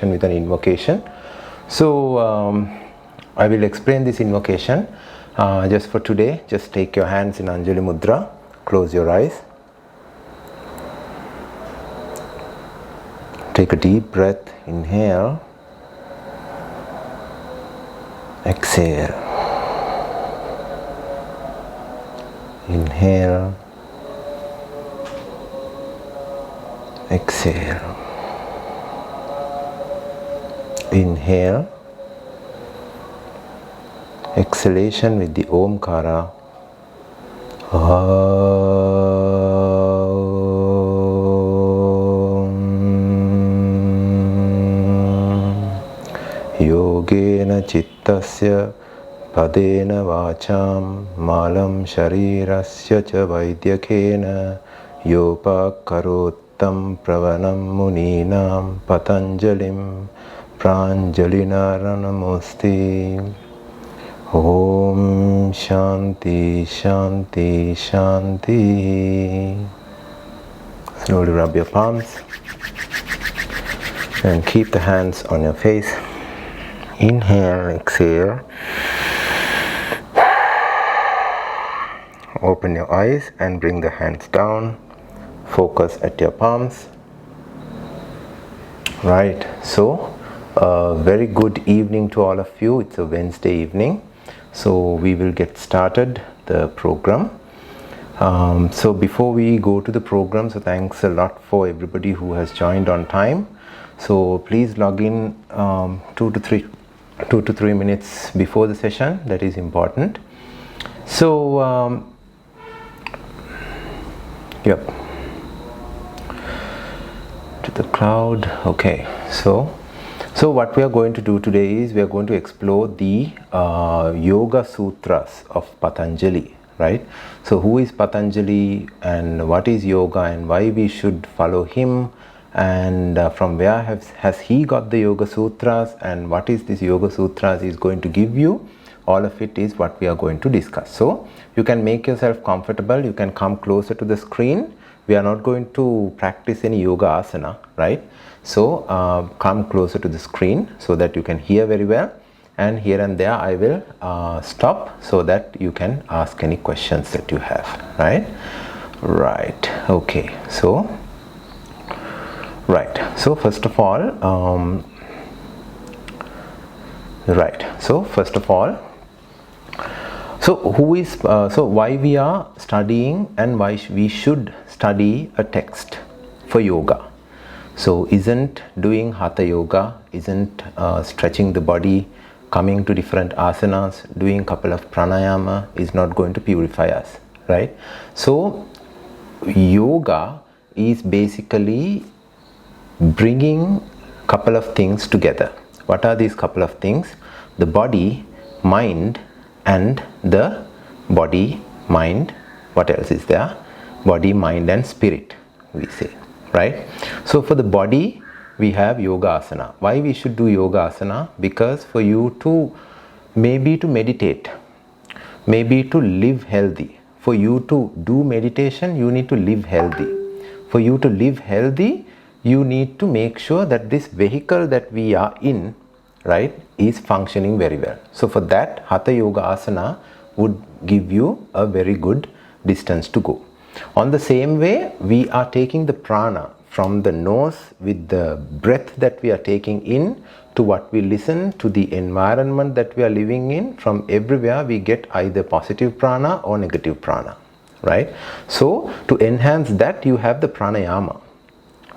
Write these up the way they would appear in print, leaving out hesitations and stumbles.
with an invocation. So I will explain this invocation just for today. Just take your hands in Anjali Mudra, close your eyes, take a deep breath, inhale, exhale, inhale, exhale. Inhale, exhalation with the Omkara. Yogena chittasya padena vacham malam sharirasya cha vaidyakena yopakarotam pravanam muninam patanjalim Pranjalinaranamaste. Om Shanti Shanti Shanti. Slowly rub your palms and keep the hands on your face. Inhale, exhale. Open your eyes and bring the hands down. Focus at your palms. Right, so very good evening to all of you. It's a Wednesday evening, so we will get started the program. So before we go to the program, so thanks a lot for everybody who has joined on time. So please log in 2 to 3 minutes before the session. That is important. So yep, to the cloud. Okay, so what we are going to do today is we are going to explore the Yoga Sutras of Patanjali, right? So who is Patanjali and what is yoga and why we should follow him, and from where has he got the Yoga Sutras, and what is this Yoga Sutras is going to give you. All of it is what we are going to discuss. So you can make yourself comfortable, you can come closer to the screen. We are not going to practice any yoga asana, right? So come closer to the screen so that you can hear very well, and here and there I will stop so that you can ask any questions that you have, right? Right, okay, so first of all, so why we are studying and why we should study a text for yoga. So isn't doing hatha yoga, isn't stretching the body, coming to different asanas, doing a couple of pranayama is not going to purify us, right? So yoga is basically bringing a couple of things together. What are these couple of things? The body, mind, and the body, mind, what else is there? Body, mind and spirit, we say, right? So for the body, we have yoga asana. Why we should do yoga asana? Because for you to maybe to meditate, maybe to live healthy. For you to do meditation, you need to live healthy. For you to live healthy, you need to make sure that this vehicle that we are in, right, is functioning very well. So for that, hatha yoga asana would give you a very good distance to go. On the same way, we are taking the prana from the nose with the breath that we are taking in to what we listen to the environment that we are living in. From everywhere we get either positive prana or negative prana, right? So to enhance that, you have the pranayama,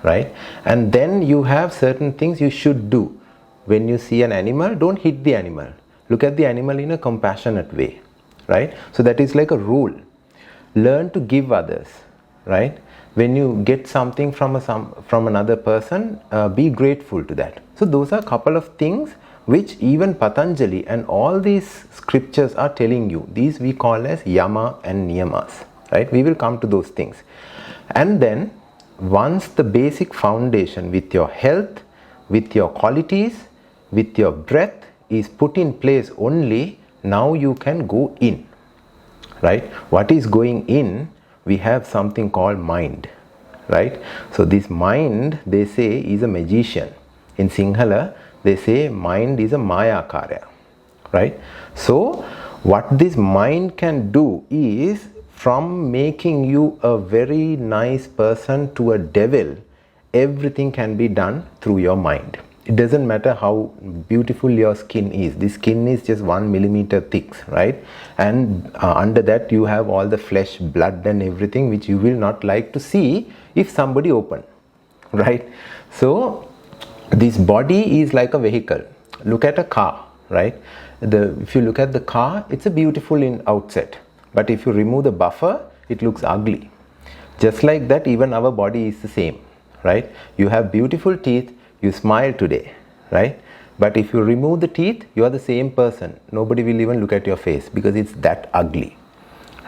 right? And then you have certain things you should do. When you see an animal, don't hit the animal. Look at the animal in a compassionate way, right? So that is like a rule. Learn to give others, right? When you get something from another person, be grateful to that. So those are a couple of things which even Patanjali and all these scriptures are telling you. These we call as yama and niyamas, right? We will come to those things. And then once the basic foundation with your health, with your qualities, with your breath is put in place only, now you can go in, right? What is going in? We have something called mind, right? So this mind, they say, is a magician. In Sinhala, they say mind is a Maya Karya, right? So what this mind can do is, from making you a very nice person to a devil, everything can be done through your mind. It doesn't matter how beautiful your skin is. The skin is just 1 millimeter thick, right? And under that you have all the flesh, blood and everything, which you will not like to see if somebody open, right? So this body is like a vehicle. Look at a car, right? If you look at the car, it's a beautiful in outset, but if you remove the buffer, it looks ugly. Just like that, even our body is the same, right? You have beautiful teeth, you smile today, right? But if you remove the teeth, you are the same person. Nobody will even look at your face because it's that ugly,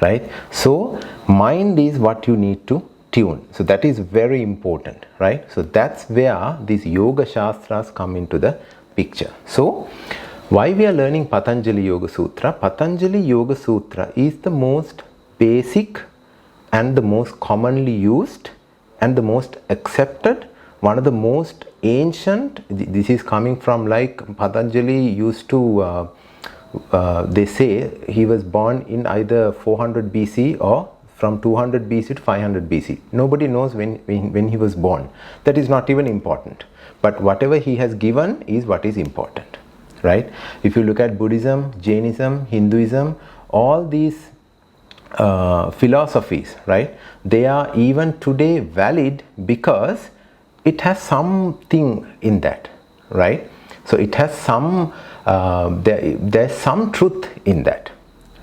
right? So mind is what you need to tune. So that is very important, right? So that's where these Yoga Shastras come into the picture. So why we are learning Patanjali Yoga Sutra? Patanjali Yoga Sutra is the most basic and the most commonly used and the most accepted, one of the most ancient. This is coming from, like, Patanjali used to they say he was born in either 400 BC or from 200 BC to 500 BC. Nobody knows when he was born. That is not even important, but whatever he has given is what is important, right? If you look at Buddhism, Jainism, Hinduism, all these philosophies, right, they are even today valid because it has something in that, right? So it has some there's some truth in that,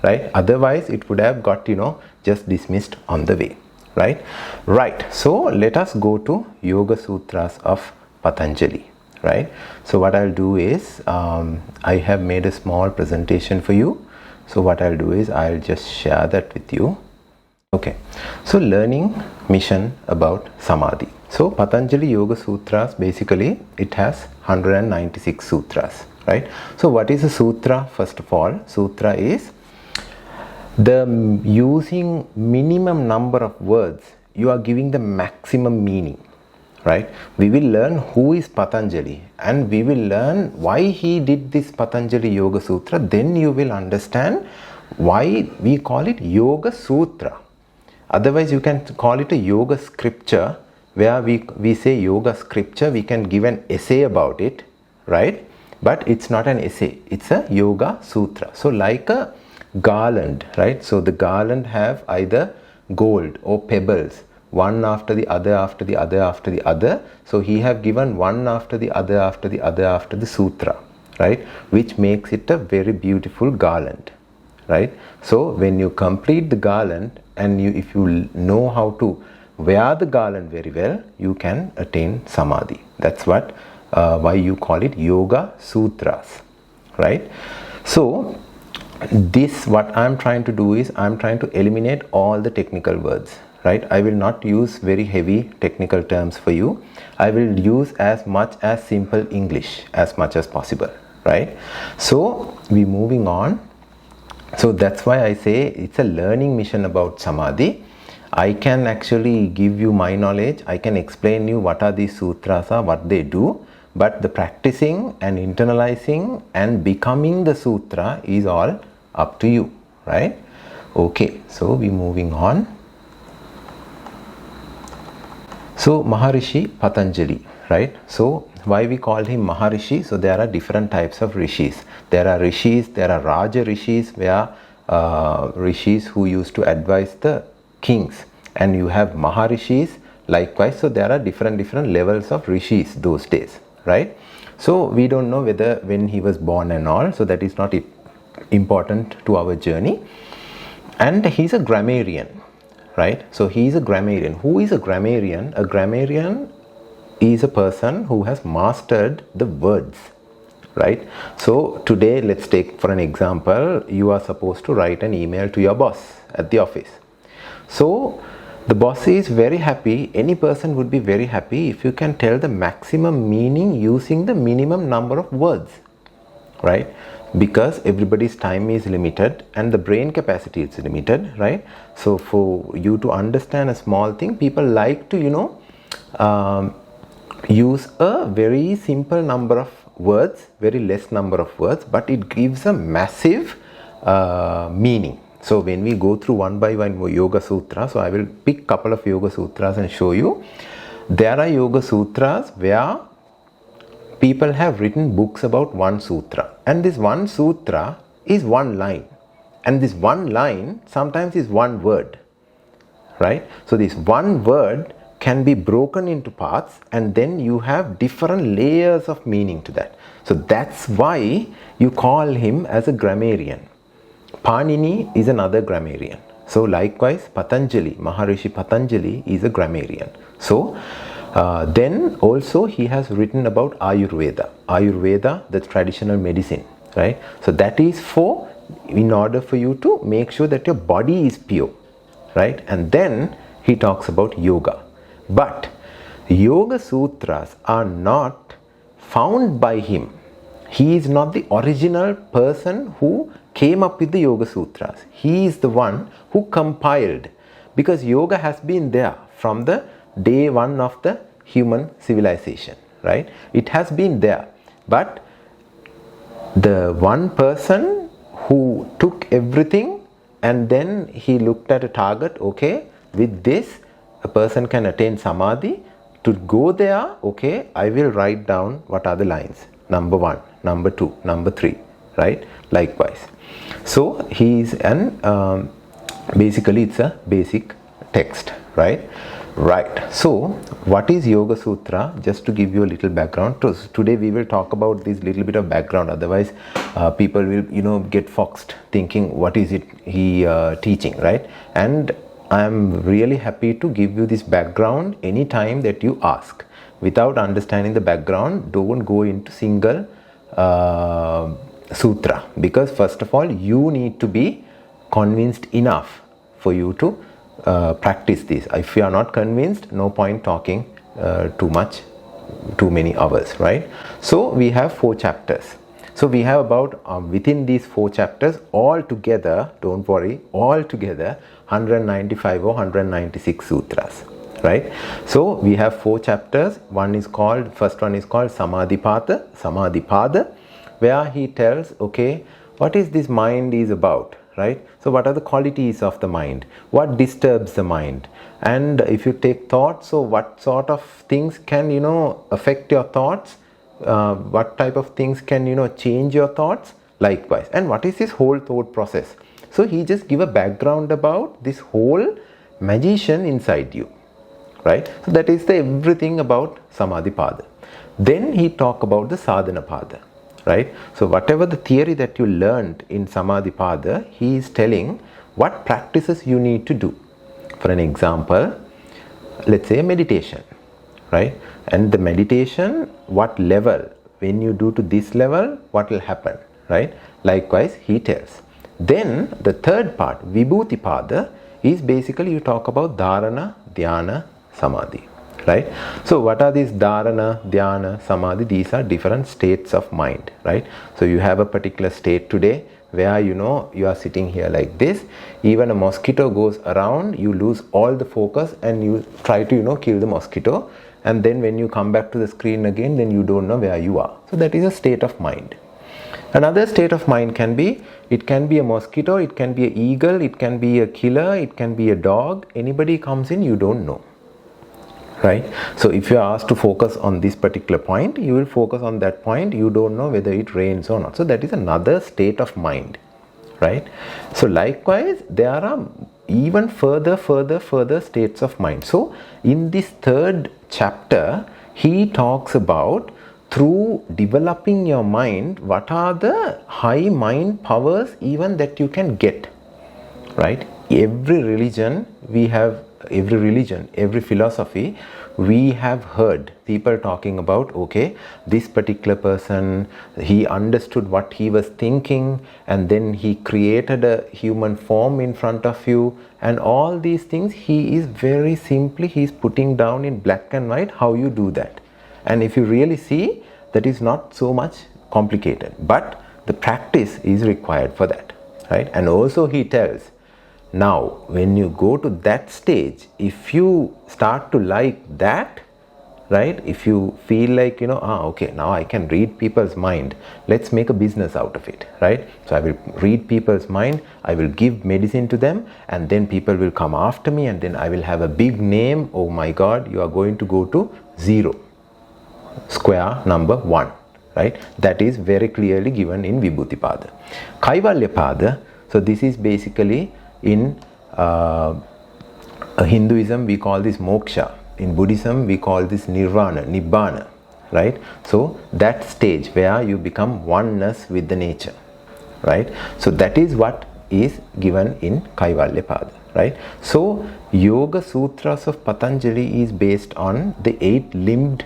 right? Otherwise it would have got, just dismissed on the way, right? So let us go to Yoga Sutras of Patanjali, right? So what I'll do is, I have made a small presentation for you. So what I'll do is I'll just share that with you. Okay, so learning mission about Samadhi. So Patanjali Yoga Sutras, basically it has 196 sutras, right? So what is a sutra? First of all, sutra is the using minimum number of words, you are giving the maximum meaning, right? We will learn who is Patanjali and we will learn why he did this Patanjali Yoga Sutra. Then you will understand why we call it Yoga Sutra. Otherwise you can call it a yoga scripture, where we say yoga scripture, we can give an essay about it, right? But it's not an essay, it's a yoga sutra. So like a garland, right? So the garland have either gold or pebbles, one after the other, after the other, after the other. So he have given one after the other, after the other, after the sutra, right? Which makes it a very beautiful garland, right? So when you complete the garland, and if you know how to wear the garland very well, you can attain Samadhi. That's what why you call it Yoga Sutras, right? So this, what I'm trying to do is, I'm trying to eliminate all the technical words, right? I will not use very heavy technical terms for you. I will use as much as simple English as much as possible, right? So we moving on. So that's why I say it's a learning mission about Samadhi. I can actually give you my knowledge. I can explain you what are these sutras are, what they do, but the practicing and internalizing and becoming the sutra is all up to you, right? Okay, so we moving on. So Maharishi Patanjali, right? So why we call him Maharishi? So there are different types of rishis. There are rishis, there are Raja rishis, where rishis who used to advise the kings, and you have Maharishis likewise. So there are different levels of rishis those days, right? So we don't know whether when he was born and all, so that is not important to our journey. And he's a grammarian, right? So he is a grammarian. Who is a grammarian? A grammarian is a person who has mastered the words, right? So today, let's take for an example, you are supposed to write an email to your boss at the office. So the boss is very happy, any person would be very happy if you can tell the maximum meaning using the minimum number of words, right? Because everybody's time is limited and the brain capacity is limited, right? So for you to understand a small thing, people like to, use a very simple number of words, very less number of words, but it gives a massive meaning. So when we go through one by one Yoga Sutra, so I will pick couple of Yoga Sutras and show you. There are Yoga Sutras where people have written books about one sutra, and this one sutra is one line, and this one line sometimes is one word, right? So this one word can be broken into parts, and then you have different layers of meaning to that. So that's why you call him as a grammarian. Panini is another grammarian. So likewise Patanjali, Maharishi Patanjali is a grammarian. So then also he has written about Ayurveda, the traditional medicine, right? So that is in order for you to make sure that your body is pure, right? And then he talks about yoga. But Yoga Sutras are not found by him. He is not the original person who came up with the Yoga Sutras. He is the one who compiled, because yoga has been there from the day one of the human civilization, right? It has been there, but the one person who took everything and then he looked at a target, okay, with this a person can attain Samadhi. To go there, okay, I will write down what are the lines, number 1, number 2, number 3, right? Likewise. So he is basically it's a basic text, right? Right. So what is Yoga Sutra? Just to give you a little background. Today we will talk about this little bit of background. Otherwise, people will get foxed thinking what is it he teaching, right? And I am really happy to give you this background anytime that you ask. Without understanding the background, don't go into single sutra, because first of all you need to be convinced enough for you to practice this. If you are not convinced, no point talking too many hours, right? So we have 4 chapters. So we have about within these 4 chapters all together, don't worry, all together 195 or 196 sutras, right? So we have 4 chapters. First one is called Samadhipada, where he tells, okay, what is this mind is about, right? So what are the qualities of the mind? What disturbs the mind? And if you take thoughts, so what sort of things can affect your thoughts? What type of things can change your thoughts? Likewise. And what is this whole thought process? So he just give a background about this whole magician inside you, right? So that is the everything about Samadhipada. Then he talk about the Sadhanapada, right? So whatever the theory that you learned in Samadhipada, he is telling what practices you need to do. For an example, let's say meditation, right? And the meditation, what level, when you do to this level, what will happen, right? Likewise he tells. Then the third part, Vibhutipada, is basically you talk about Dharana, Dhyana, Samadhi, right? So what are these Dharana, Dhyana, Samadhi? These are different states of mind, right? So you have a particular state today where you are sitting here like this. Even a mosquito goes around, you lose all the focus and you try to kill the mosquito, and then when you come back to the screen again, then you don't know where you are. So that is a state of mind. Another state of mind can be a mosquito, it can be an eagle, it can be a killer, it can be a dog. Anybody comes in, you don't know, right? So if you are asked to focus on this particular point, you will focus on that point. You don't know whether it rains or not. So that is another state of mind, right? So likewise, there are even further states of mind. So in this third chapter, he talks about, through developing your mind, what are the high mind powers even that you can get, right? Every religion, every philosophy, we have heard people talking about, okay, this particular person, he understood what he was thinking, and then he created a human form in front of you, and all these things he is very simply, he is putting down in black and white how you do that. And if you really see, that is not so much complicated, but the practice is required for that, right? And also he tells, now when you go to that stage, if you start to like that, right? If you feel like, okay, now I can read people's mind, let's make a business out of it, right? So I will read people's mind, I will give medicine to them, and then people will come after me, and then I will have a big name. Oh my God, you are going to go to 0, square number 1, right? That is very clearly given in Vibhuti-pada. Kaivalya-pada, so this is basically in Hinduism we call this moksha. In Buddhism we call this nirvana, nibbana, right? So that stage where you become oneness with the nature, right? So that is what is given in Kaivalya-pada, right? So Yoga Suthras of Patanjali is based on the 8-limbed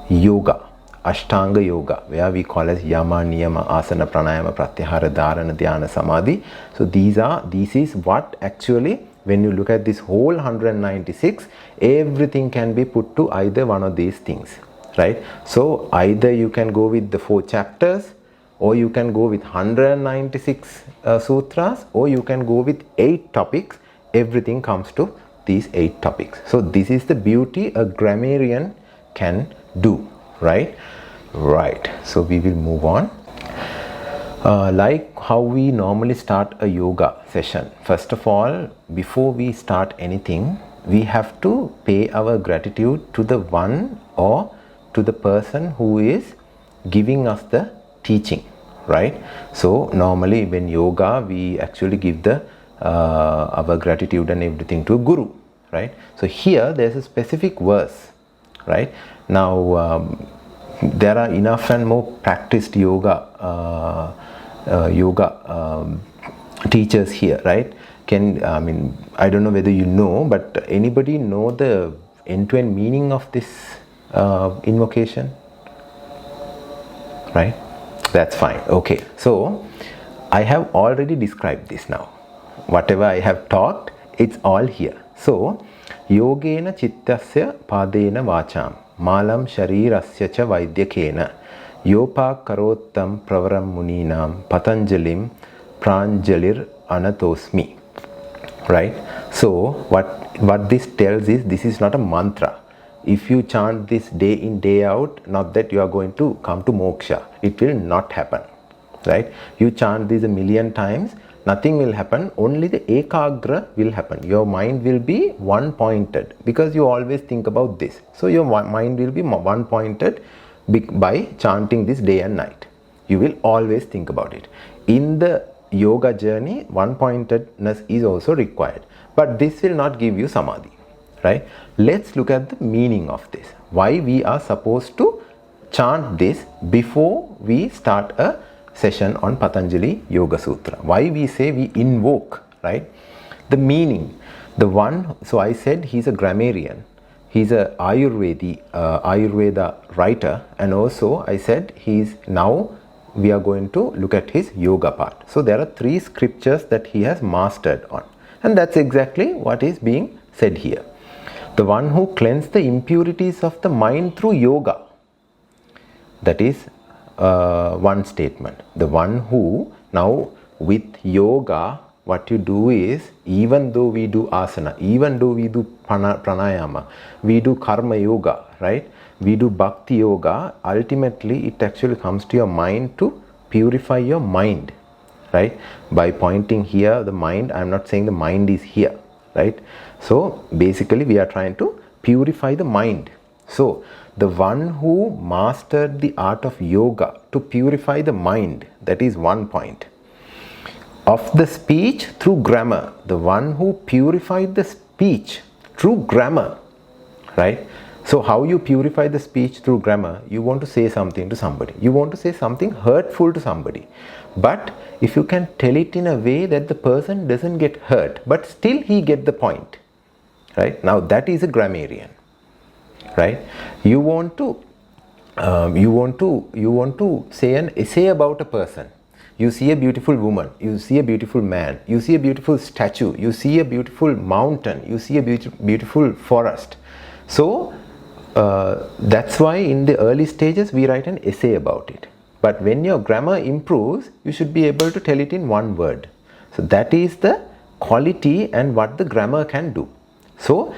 yoga, Ashtanga yoga, where we call as Yama, Niyama, Asana, Pranayama, Pratyahara, Dharana, Dhyana, Samadhi. So this is what actually, when you look at this whole 196, everything can be put to either one of these things, right? So either you can go with the 4 chapters, or you can go with 196 sutras, or you can go with 8 topics. Everything comes to these 8 topics. So this is the beauty a grammarian can do, right? Right. So we will move on. Like how we normally start a yoga session, first of all, before we start anything, we have to pay our gratitude to the one or to the person who is giving us the teaching, right? So normally when yoga, we actually give the our gratitude and everything to a guru, right? So here there's a specific verse, right? Now there are enough and more practiced yoga teachers here, right? I don't know whether you know, but anybody know the end-to-end meaning of this invocation, right? That's fine. Okay, so I have already described this now. Whatever I have talked, it's all here. So yogena chittasya padena vacham malam sharirasya cha vaidyakena yopa karottam pravaram muninam patanjalim pranjalir anatosmi, right? So what this tells is, this is not a mantra. If you chant this day in day out, not that you are going to come to moksha, it will not happen, right? You chant this a million times, nothing will happen, only the ekagra will happen. Your mind will be one pointed, because you always think about this. So your mind will be one pointed by chanting this day and night. You will always think about it. In the yoga journey, one pointedness is also required, but this will not give you samadhi, right? Let's look at the meaning of this. Why we are supposed to chant this before we start a session on Patanjali Yoga Sutra. Why we say we invoke, right? The meaning, the one, so I said he's a grammarian, he's a Ayurveda writer, and also I said now we are going to look at his yoga part. So there are 3 scriptures that he has mastered on, and that's exactly what is being said here. The one who cleansed the impurities of the mind through yoga, that is one statement. The one who, now with yoga, what you do is, even though we do asana, even though we do pranayama, we do karma yoga, right? We do bhakti yoga, ultimately it actually comes to your mind to purify your mind, right? By pointing here, the mind, I am not saying the mind is here, right? So basically we are trying to purify the mind. So the one who mastered the art of yoga to purify the mind, that is one point. Of the speech through grammar, the one who purified the speech through grammar, right? So how you purify the speech through grammar? You want to say something to somebody, you want to say something hurtful to somebody, but if you can tell it in a way that the person doesn't get hurt, but still he get the point, right? Now that is a grammarian, right? You want to say an essay about a person. You see a beautiful woman, you see a beautiful man, you see a beautiful statue, you see a beautiful mountain, you see a beautiful forest. So that's why in the early stages we write an essay about it. But when your grammar improves, you should be able to tell it in one word. So that is the quality and what the grammar can do. So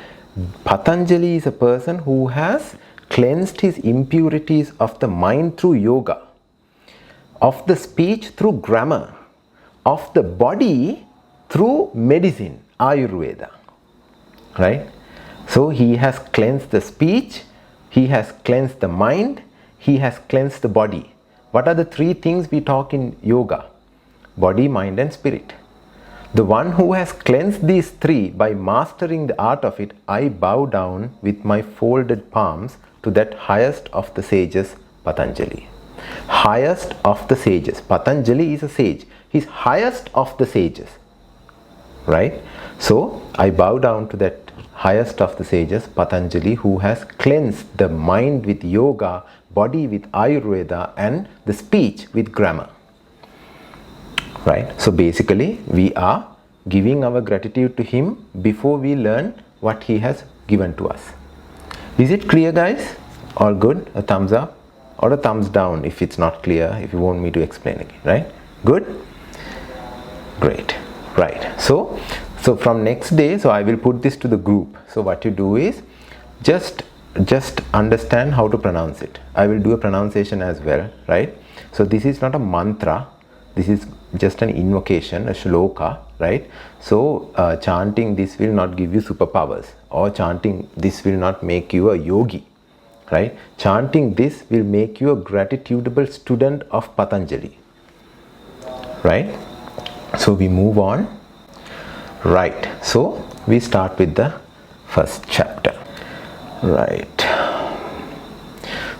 Patanjali is a person who has cleansed his impurities of the mind through yoga, of the speech through grammar, of the body through medicine, Ayurveda. Right? So he has cleansed the speech, he has cleansed the mind, he has cleansed the body. What are the three things we talk in yoga? Body, mind and spirit. The one who has cleansed these three by mastering the art of it, I bow down with my folded palms to that highest of the sages, Patanjali. Highest of the sages. Patanjali is a sage. He's highest of the sages. Right? So, I bow down to that highest of the sages, Patanjali, who has cleansed the mind with yoga, body with Ayurveda and the speech with grammar. Right? So basically we are giving our gratitude to him before we learn what he has given to us. Is it clear, guys? All good? A thumbs up or a thumbs down if it's not clear, if you want me to explain again. Right? Good? Great. Right. So from next day, so I will put this to the group. So what you do is just understand how to pronounce it. I will do a pronunciation as well. Right? So this is not a mantra. This is just an invocation, a shloka, right? So chanting this will not give you superpowers, or chanting this will not make you a yogi, right? Chanting this will make you a gratitudable student of Patanjali, right? So we move on, right? So we start with the first chapter, right?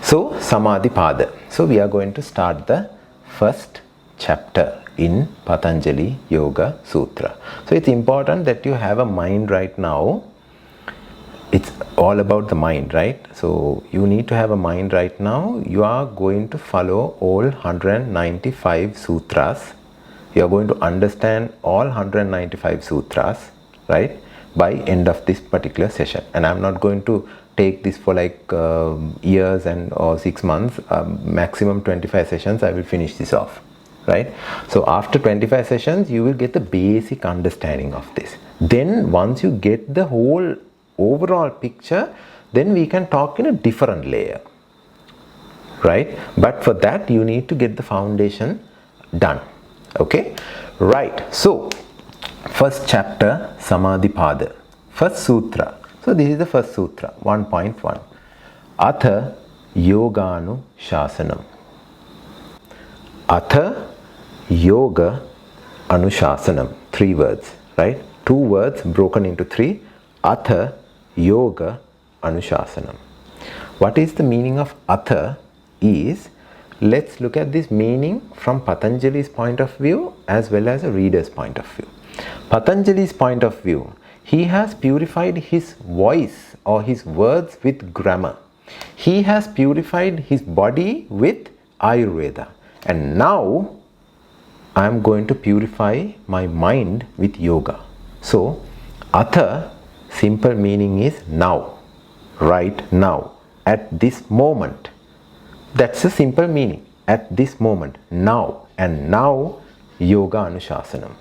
So Samadhi Pada. So we are going to start the first chapter in Patanjali Yoga Sutra. So it's important that you have a mind right now. It's all about the mind, right? So you need to have a mind right now. You are going to follow all 195 sutras. You are going to understand all 195 sutras, right? By end of this particular session. And I'm not going to take this for like years or 6 months. Maximum 25 sessions I will finish this off. Right? So after 25 sessions you will get the basic understanding of this. Then once you get the whole overall picture, then we can talk in a different layer. Right? But for that you need to get the foundation done. Okay? Right. So first chapter, Samadhi Pada. First sutra. So this is the first sutra, 1.1. Atha Yoganu Shasanam. Atha Yoga Anushasanam. 3 words, right? 2 words broken into 3. Atha Yoga Anushasanam. What is the meaning of Atha is, let's look at this meaning from Patanjali's point of view as well as a reader's point of view. Patanjali's point of view, he has purified his voice or his words with grammar. He has purified his body with Ayurveda. And now I am going to purify my mind with yoga. So, Atha, simple meaning is now, right now, at this moment. That's the simple meaning, at this moment, now. And now, Yoga Anushasanam,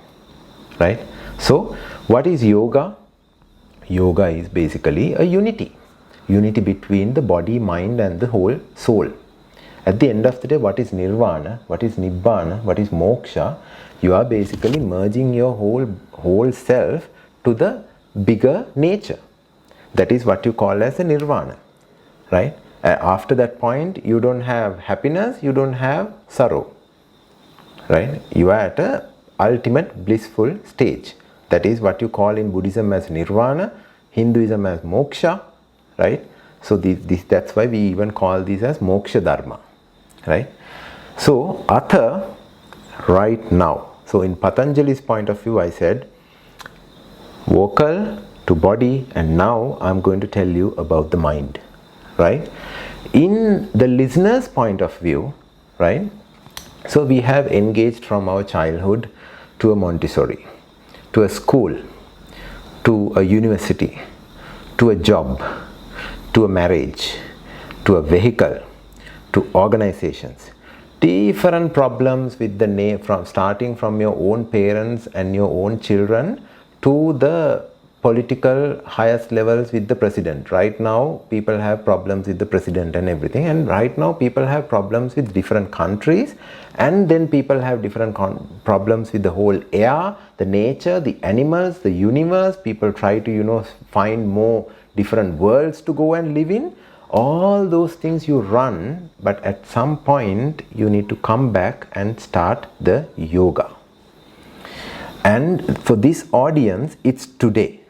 right? So, what is yoga? Yoga is basically a unity between the body, mind and the whole soul. At the end of the day, what is nirvana, what is nibbana, what is moksha? You are basically merging your whole self to the bigger nature. That is what you call as a nirvana, right? After that point, you don't have happiness, you don't have sorrow, right? You are at a ultimate blissful stage. That is what you call in Buddhism as nirvana, Hinduism as moksha, right? So that's why we even call these as moksha dharma. Right? So, Atha, right now. So, in Patanjali's point of view, I said, vocal to body, and now I'm going to tell you about the mind. Right? In the listener's point of view, right? So, we have engaged from our childhood to a Montessori, to a school, to a university, to a job, to a marriage, to a vehicle, to organizations. Different problems with the name, from starting from your own parents and your own children to the political highest levels with the president. Right now people have problems with the president and everything, and right now people have problems with different countries, and then people have different problems with the whole air, the nature, the animals, the universe. People try to find more different worlds to go and live in. All those things you run, but at some point you need to come back and start the yoga. And for this audience, it's today,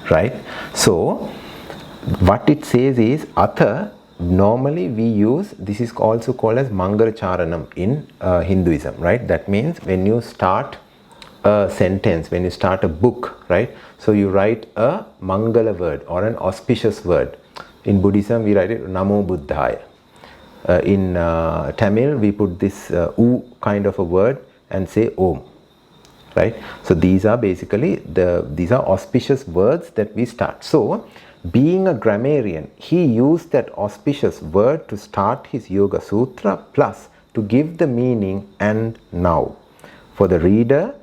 right? So what it says is atha. Normally we use, this is also called as Mangala Charanam in Hinduism, right? That means when you start a sentence, when you start a book, right? So you write a Mangala word or an auspicious word. In Buddhism we write it Namo Buddhaya. In Tamil we put this U kind of a word and say Om. Right? So these are basically these are auspicious words that we start. So being a grammarian, he used that auspicious word to start his Yoga Sutra, plus to give the meaning and now. For the reader,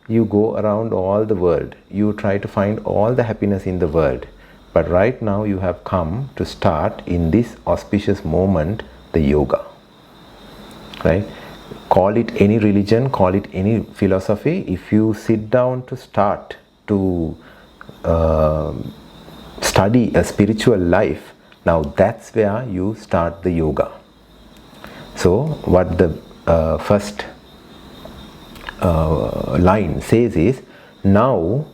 you go around all the world. You try to find all the happiness in the world. But right now you have come to start in this auspicious moment the yoga. Right? Call it any religion, call it any philosophy. If you sit down to start to study a spiritual life, now that's where you start the yoga. So what the first line says is, now,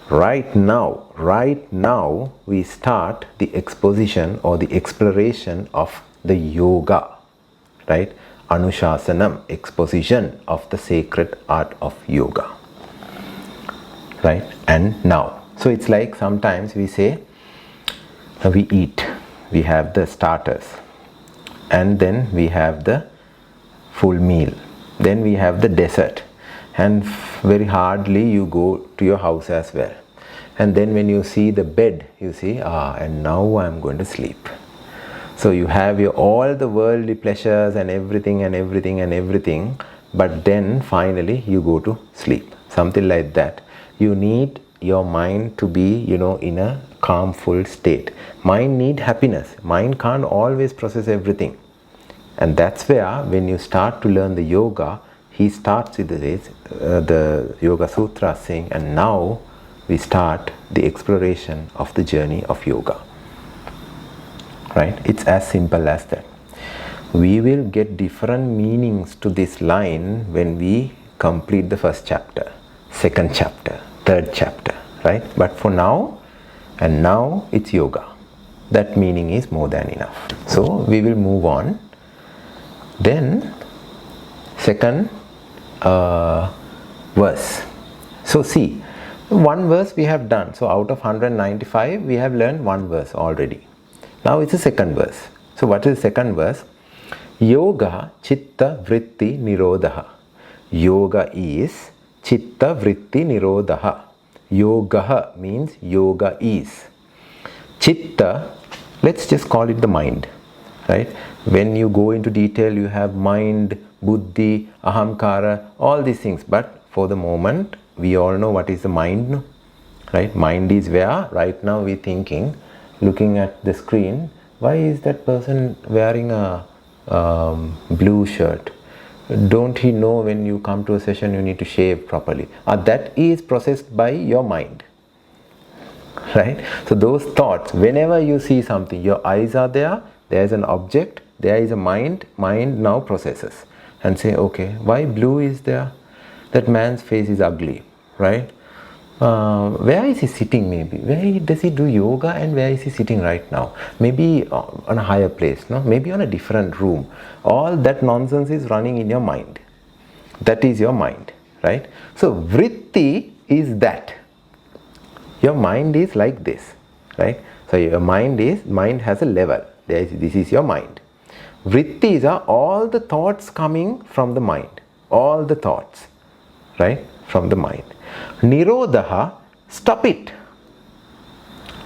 right now we start the exposition or the exploration of the yoga, right? Anushasanam, exposition of the sacred art of yoga, right? And now, so it's like sometimes we say we eat, we have the starters, and then we have the full meal, then we have the dessert, and very hardly you go to your house as well, and then when you see the bed, you see, and now I'm going to sleep. So you have all the worldly pleasures and everything, but then finally you go to sleep. Something like that. You need your mind to be, in a calm, full state. Mind need happiness. Mind can't always process everything. And that's where when you start to learn the yoga, he starts with the Yoga Sutra saying, and now we start the exploration of the journey of yoga. Right? It's as simple as that. We will get different meanings to this line when we complete the first chapter, second chapter, third chapter, right? But for now, and now it's yoga. That meaning is more than enough. So we will move on. Then second verse. So see, one verse we have done. So out of 195, we have learned one verse already. Now it's the second verse. So what is the second verse? Yoga chitta vritti nirodha. Yoga is chitta vritti nirodha. Yoga means yoga is. Chitta, let's just call it the mind. Right? When you go into detail, you have mind, buddhi, ahamkara, all these things. But for the moment, we all know what is the mind. Right? Mind is where right now we're thinking, looking at the screen, why is that person wearing a blue shirt? Don't he know when you come to a session you need to shave properly? That is processed by your mind. Right? So those thoughts, whenever you see something, your eyes are there, there is an object, there is a mind now processes and say, okay, why blue is there? That man's face is ugly, right? Where is he sitting maybe? Where does he do yoga and where is he sitting right now? Maybe on a higher place, no? Maybe on a different room. All that nonsense is running in your mind. That is your mind, right? So vritti is that. Your mind is like this, right? So your mind has a level. This is your mind. Vrittis are all the thoughts coming from the mind. All the thoughts, right? From the mind. Nirodha, stop it.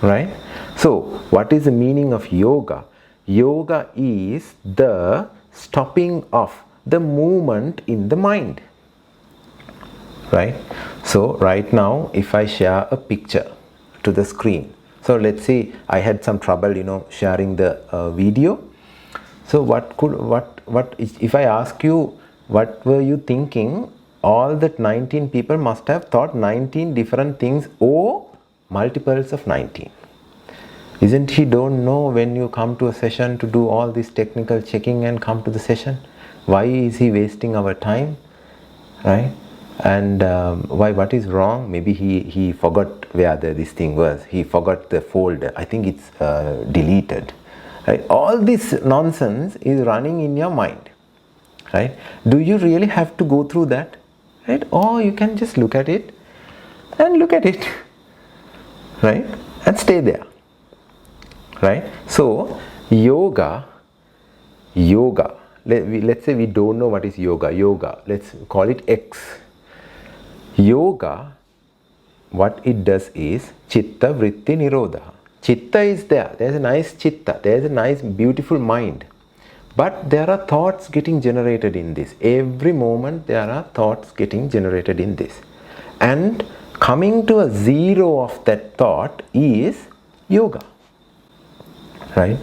Right? So, what is the meaning of yoga? Yoga is the stopping of the movement in the mind. right? So right now, if I share a picture to the screen, so let's say I had some trouble, sharing the video. So what if I ask you, what were you thinking? All that 19 people must have thought 19 different things, or multiples of 19. Isn't he don't know when you come to a session to do all this technical checking and come to the session? Why is he wasting our time, right? And why? What is wrong? Maybe he forgot where this thing was. He forgot the folder. I think it's deleted. Right? All this nonsense is running in your mind. Right? Do you really have to go through that? Right? Or you can just look at it and look at it. Right? And stay there. Right? So yoga. Let's say we don't know what is yoga. Let's call it X. Yoga, what it does is chitta vritti nirodha. Chitta is there. There's a nice chitta. There's a nice beautiful mind. But there are thoughts getting generated in this. Every moment there are thoughts getting generated in this. And coming to a zero of that thought is yoga. Right?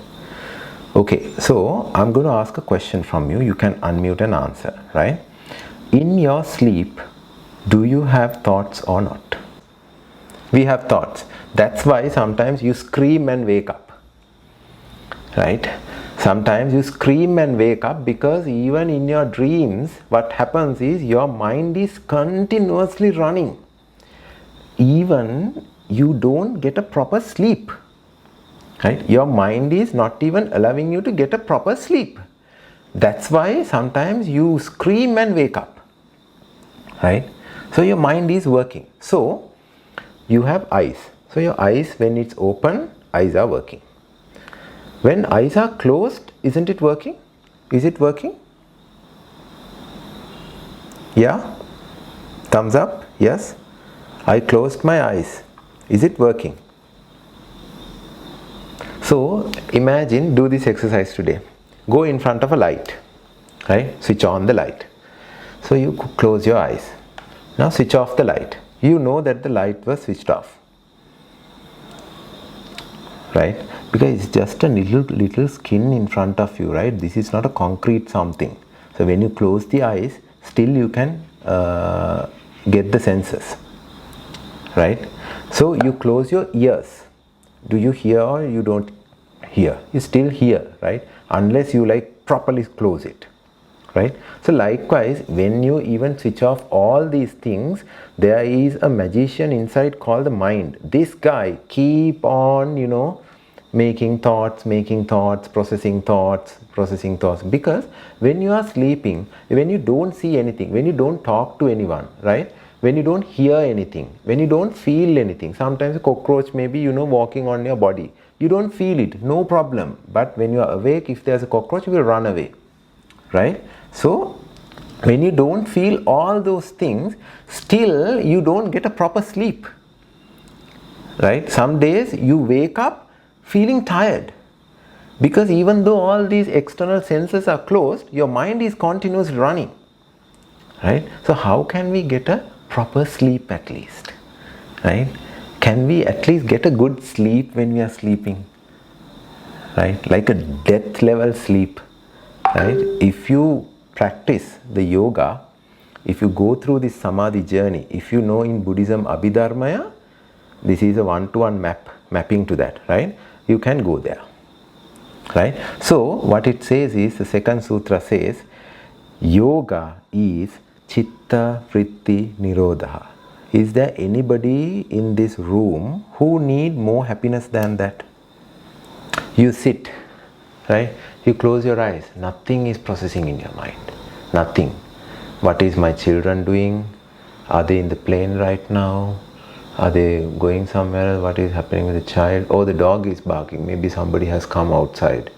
Okay, so I'm going to ask a question from you. You can unmute and answer. Right? In your sleep, do you have thoughts or not? We have thoughts. That's why sometimes you scream and wake up. Right? Sometimes you scream and wake up because even in your dreams, what happens is your mind is continuously running. Even you don't get a proper sleep. Right? Your mind is not even allowing you to get a proper sleep. That's why sometimes you scream and wake up. Right? So your mind is working. So you have eyes. So your eyes, when it's open, eyes are working. When eyes are closed, isn't it working? Is it working? Yeah? Thumbs up? Yes? I closed my eyes. Is it working? So imagine, do this exercise today. Go in front of a light. Right? Switch on the light. So you close your eyes. Now switch off the light. You know that the light was switched off. Right? Because it's just a little skin in front of you, right? This is not a concrete something. So when you close the eyes, still you can get the senses. Right? So you close your ears. Do you hear or you don't hear? You still hear, right? Unless you properly close it. Right? So likewise, when you even switch off all these things, there is a magician inside called the mind. This guy keep on, making thoughts, processing thoughts. Because when you are sleeping, when you don't see anything, when you don't talk to anyone, right? When you don't hear anything, when you don't feel anything, sometimes a cockroach may be, walking on your body. You don't feel it, no problem. But when you are awake, if there's a cockroach, you will run away. Right? So when you don't feel all those things, still you don't get a proper sleep. Right? Some days you wake up feeling tired, because even though all these external senses are closed, your mind is continuously running. Right? So how can we get a proper sleep at least? Right? Can we at least get a good sleep when we are sleeping? Right? Like a death level sleep. Right? If you practice the yoga, if you go through this Samadhi journey, if you know in Buddhism Abhidharmaya, this is a one-to-one mapping to that, right? You can go there. Right? So what it says is, the second sutra says, yoga is chitta vritti nirodha. Is there anybody in this room who need more happiness than that? You sit, right? You close your eyes. Nothing is processing in your mind. Nothing. What is my children doing? Are they in the plane right now? Are they going somewhere? What is happening with the child? Oh, the dog is barking. Maybe somebody has come outside.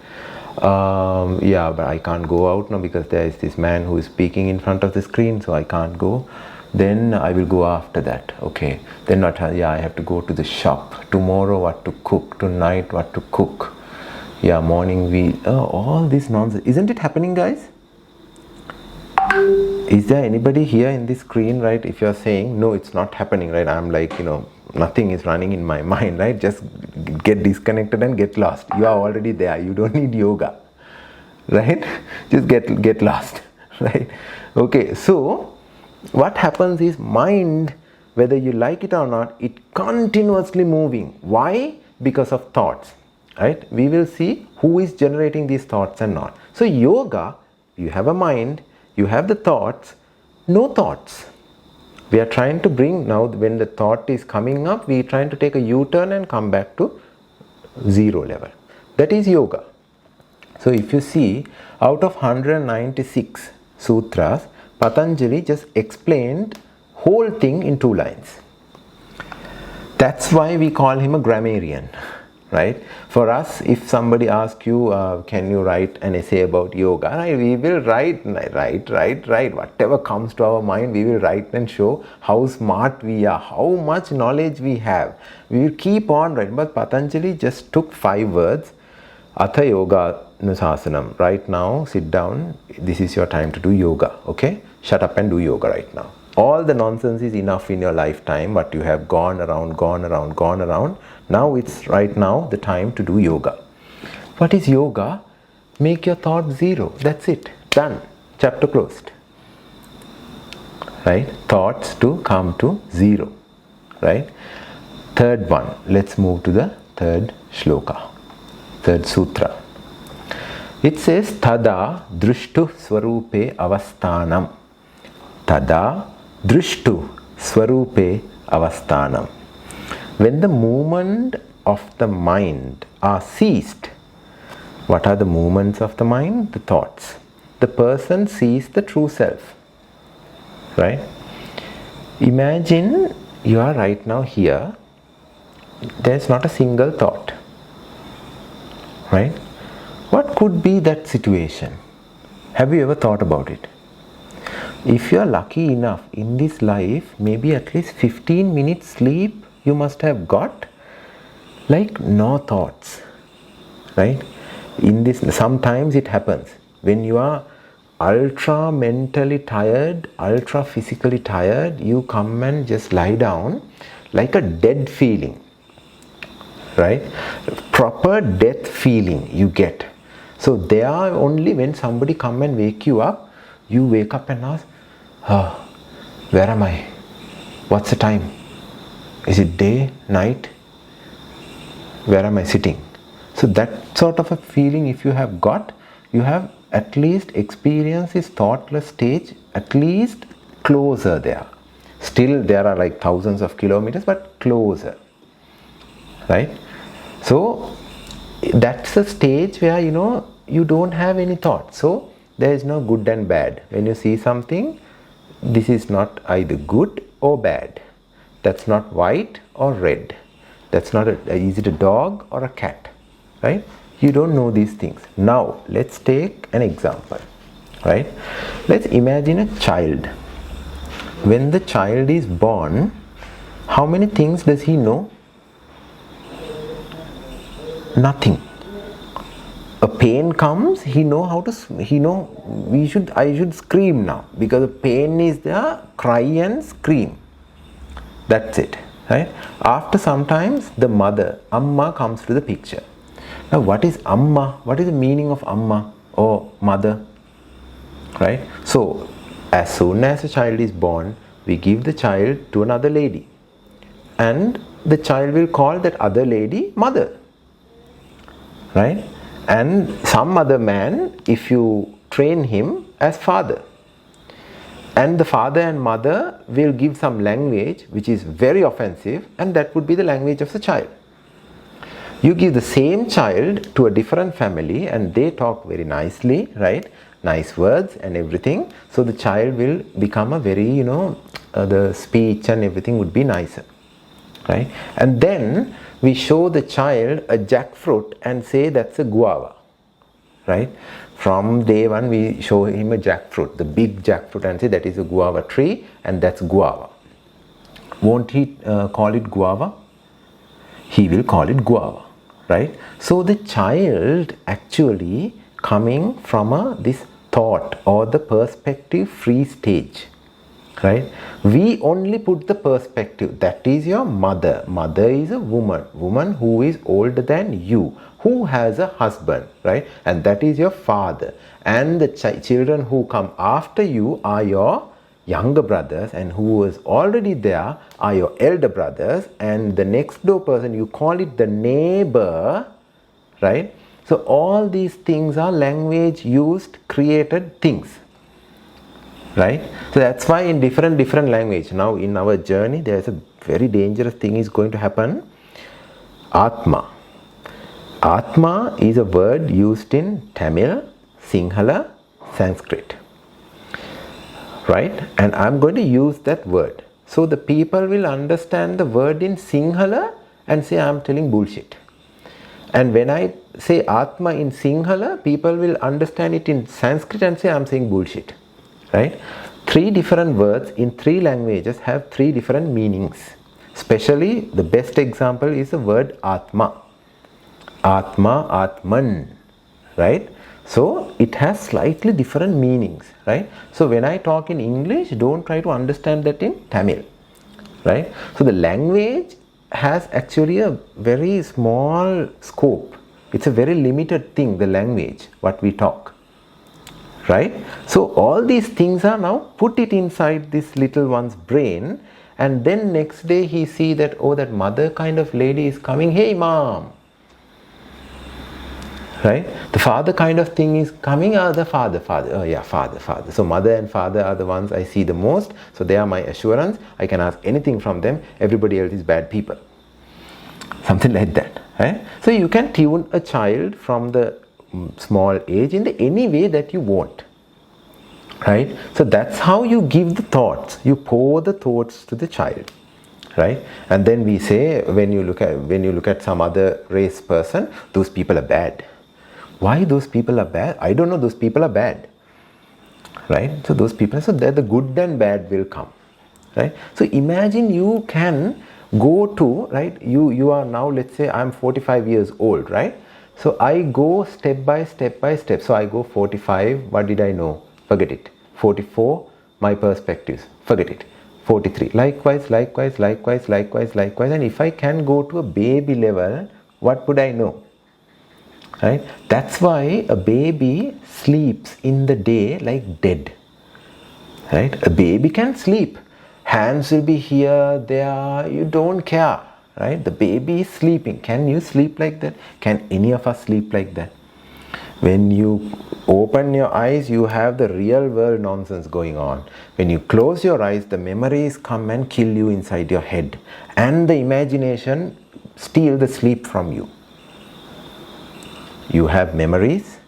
Yeah, but I can't go out now because there is this man who is speaking in front of the screen, so I can't go. Then I will go after that. Okay. Then what? Yeah, I have to go to the shop. Tomorrow what to cook. Tonight what to cook. Yeah, morning all this nonsense. Isn't it happening, guys? Is there anybody here in this screen, right? If you're saying, no, it's not happening, right? I'm like, nothing is running in my mind, right? Just get disconnected and get lost. You are already there. You don't need yoga, right? Just get lost, right? Okay, so what happens is mind, whether you like it or not, it continuously moving. Why? Because of thoughts, right? We will see who is generating these thoughts and not. So yoga, you have a mind, you have the thoughts, no thoughts. We are trying to bring, now when the thought is coming up, we are trying to take a U-turn and come back to zero level. That is yoga. So if you see, out of 196 sutras, Patanjali just explained whole thing in 2 lines. That's why we call him a grammarian, right? For us, if somebody asks you, can you write an essay about yoga, right? We will write, whatever comes to our mind, we will write and show how smart we are, how much knowledge we have. We will keep on writing. But Patanjali just took 5 words, Atha yoga nusasanam. Right now, sit down, this is your time to do yoga, okay? Shut up and do yoga right now. All the nonsense is enough in your lifetime, but you have gone around. Now it's right now the time to do yoga. What is yoga? Make your thought zero. That's it. Done. Chapter closed. Right? Thoughts to come to zero. Right? Third one. Let's move to the third shloka. Third sutra. It says, Tada drushtu swarupe avasthanam. Tada drushtu swarupe avasthanam. When the movement of the mind are ceased, what are the movements of the mind? The thoughts. The person sees the true self. Right? Imagine you are right now here. There's not a single thought. Right? What could be that situation? Have you ever thought about it? If you are lucky enough in this life, maybe at least 15 minutes sleep you must have got, like no thoughts, right? In this, sometimes it happens when you are ultra mentally tired, ultra physically tired, you come and just lie down like a dead feeling, right? Proper death feeling you get. So there only when somebody come and wake you up, you wake up and ask, oh, where am I? What's the time? Is it day, night? Where am I sitting? So that sort of a feeling if you have got, you have at least experienced this thoughtless stage, at least closer there. Still there are like thousands of kilometers, but closer. Right? So that's a stage where you don't have any thought. So there is no good and bad. When you see something, this is not either good or bad. That's not white or red. That's not is it a dog or a cat, right? You don't know these things. Now let's take an example, right? Let's imagine a child. When the child is born, how many things does he know? Nothing. A pain comes, I should scream now because the pain is there, cry and scream. That's it, right? After sometimes the mother, Amma, comes to the picture. Now what is Amma? What is the meaning of Amma or mother? Right? So as soon as a child is born, we give the child to another lady. And the child will call that other lady mother. Right? And some other man, if you train him, as father. And the father and mother will give some language which is very offensive, and that would be the language of the child. You give the same child to a different family and they talk very nicely, right? Nice words and everything. So the child will become a very, the speech and everything would be nicer, right? And then we show the child a jackfruit and say that's a guava, right? From day one we show him a jackfruit, the big jackfruit, and say that is a guava tree and that's guava. Won't he call it guava? He will call it guava, right? So the child actually coming from this thought or the perspective free stage. Right? We only put the perspective. That is your mother. Mother is a woman who is older than you, who has a husband, right? And that is your father. And the children who come after you are your younger brothers, and who was already there are your elder brothers, and the next door person, you call it the neighbor, right? So all these things are language used, created things. Right? So that's why in different language, now in our journey there is a very dangerous thing is going to happen. Atma. Atma is a word used in Tamil, Sinhala, Sanskrit. Right? And I'm going to use that word. So the people will understand the word in Sinhala and say I'm telling bullshit. And when I say Atma in Sinhala, people will understand it in Sanskrit and say I'm saying bullshit. Right? 3 different words in 3 languages have 3 different meanings. Especially the best example is the word Atma. Atma, Atman. Right? So it has slightly different meanings. Right? So when I talk in English, don't try to understand that in Tamil. Right? So the language has actually a very small scope. It's a very limited thing, the language, what we talk. Right? So all these things are now put it inside this little one's brain, and then next day he see that, oh, that mother kind of lady is coming, hey mom. Right? The father kind of thing is coming, the father, oh yeah, father. So mother and father are the ones I see the most, so they are my assurance. I can ask anything from them. Everybody else is bad people. Something like that. Right? So you can tune a child from the small age in any way that you want. Right? So that's how you give the thoughts. You pour the thoughts to the child. Right? And then we say, when you look at some other race person, those people are bad. Why those people are bad? I don't know, those people are bad. Right? So those people, so there the good and bad will come. Right? So imagine you can go to, right, you are now, let's say I'm 45 years old, right? So I go step by step. So I go 45, what did I know? Forget it. 44, my perspectives, forget it. 43, likewise. And if I can go to a baby level, what would I know? Right? That's why a baby sleeps in the day like dead. Right? A baby can sleep. Hands will be here, there, you don't care. Right? The baby is sleeping. Can you sleep like that? Can any of us sleep like that? When you open your eyes, you have the real world nonsense going on. When you close your eyes, the memories come and kill you inside your head. And the imagination steal the sleep from you. You have memories.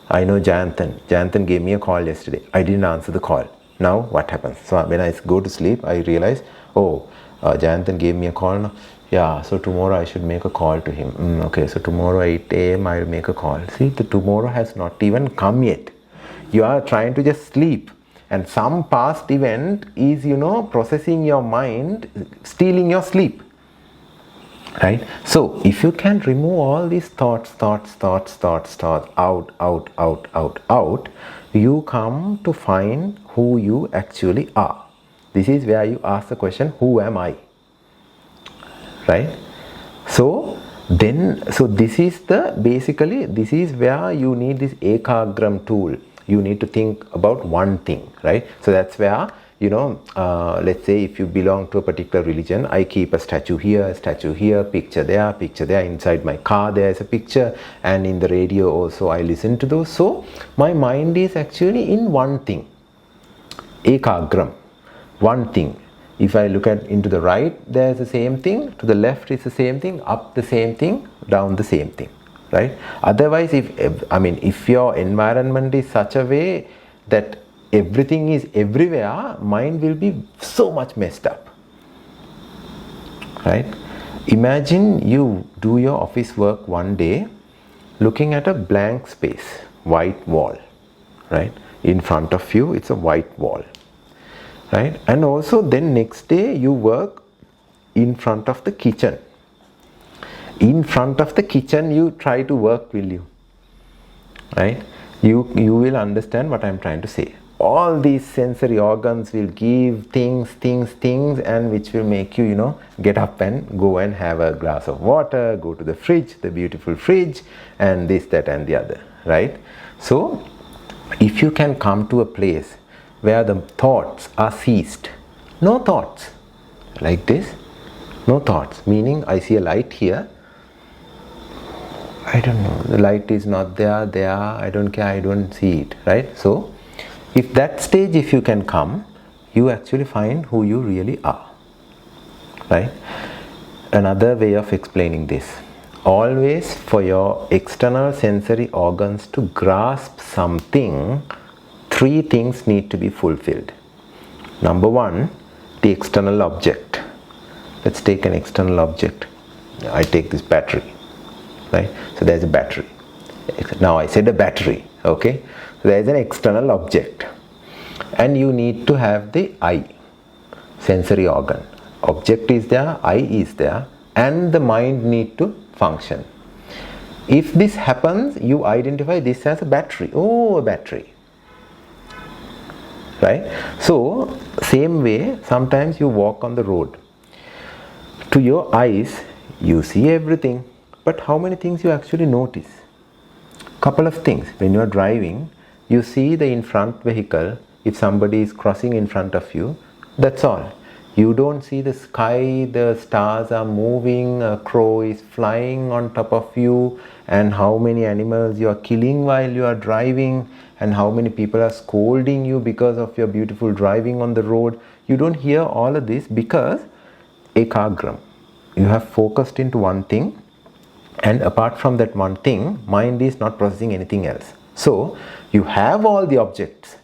I know Janthan gave me a call yesterday. I didn't answer the call. Now what happens? So when I go to sleep, I realize, Janthan gave me a call now. Yeah, so tomorrow I should make a call to him. Okay, so tomorrow 8 a.m. I'll make a call. See, the tomorrow has not even come yet. You are trying to just sleep. And some past event is, processing your mind, stealing your sleep. Right? So, if you can remove all these thoughts out, you come to find who you actually are. This is where you ask the question, who am I? Right? So this is this is where you need this ekagram tool. You need to think about one thing, right? So that's where, let's say if you belong to a particular religion, I keep a statue here, picture there, inside my car there is a picture, and in the radio also I listen to those. So my mind is actually in one thing, ekagram, one thing. If I look into the right, there's the same thing, to the left is the same thing, up the same thing, down the same thing, right? Otherwise, if your environment is such a way that everything is everywhere, mind will be so much messed up, right? Imagine you do your office work one day, looking at a blank space, white wall, right? In front of you, it's a white wall. Right? And also then next day you work in front of the kitchen. In front of the kitchen you try to work, will you? Right? you will understand what I'm trying to say. All these sensory organs will give things, and which will make you, get up and go and have a glass of water, go to the fridge, the beautiful fridge, and this, that, and the other, right? So, if you can come to a place where the thoughts are ceased, no thoughts, like this, no thoughts, meaning I see a light here, I don't know, the light is not there, I don't care, I don't see it, right? So, if that stage, if you can come, you actually find who you really are, right? Another way of explaining this, always for your external sensory organs to grasp something, 3 things need to be fulfilled. Number 1, the external object. Let's take an external object. I take this battery, right? So there's a battery. Now I said a battery, okay? So there is an external object, and you need to have the eye, sensory organ. Object is there, eye is there, and the mind need to function. If this happens, you identify this as a battery. Oh, a battery, right? So same way, sometimes you walk on the road. To your eyes, you see everything, but how many things you actually notice? Couple of things. When you are driving, you see the in front vehicle. If somebody is crossing in front of you, that's all. You don't see the sky, the stars are moving, a crow is flying on top of you, and how many animals you are killing while you are driving, and how many people are scolding you because of your beautiful driving on the road. You don't hear all of this because ekagram, you have focused into one thing, and apart from that one thing, mind is not processing anything else. So you have all the objects,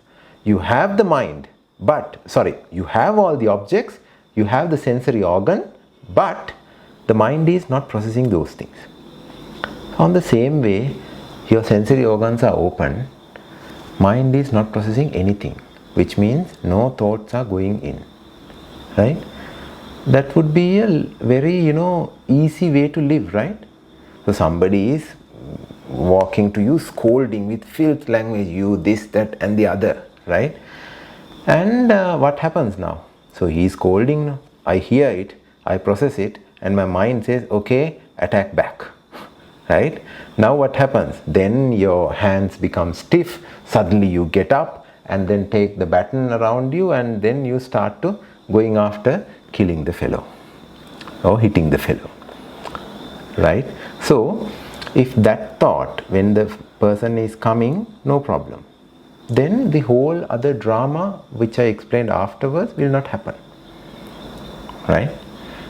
you have the mind, you have all the objects, you have the sensory organ, but the mind is not processing those things. On the same way, your sensory organs are open, mind is not processing anything, which means no thoughts are going in, right? That would be a very, easy way to live, right? So somebody is walking to you, scolding with filth language, you this, that, and the other, right? And what happens now? So he is scolding, I hear it, I process it, and my mind says, okay, attack back, right? Now what happens? Then your hands become stiff, suddenly you get up and then take the baton around you, and then you start to going after killing the fellow or hitting the fellow, right? So if that thought, when the person is coming, no problem, then the whole other drama which I explained afterwards will not happen, right?